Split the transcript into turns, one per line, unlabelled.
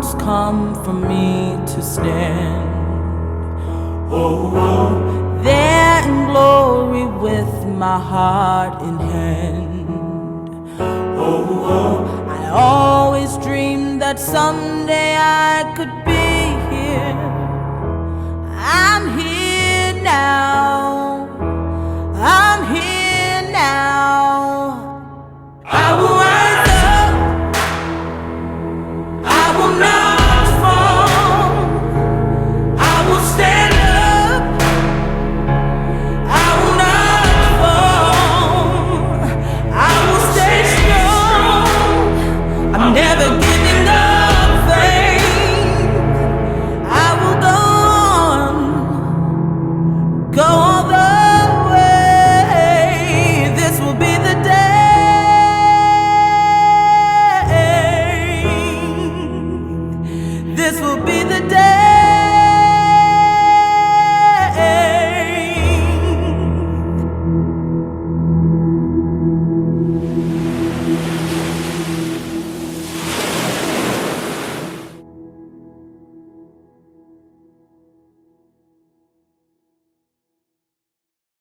mountains come for me to stand. Oh, oh, there in glory with my heart in hand. Oh, oh, I always dreamed that someday I could be here. I'm here now.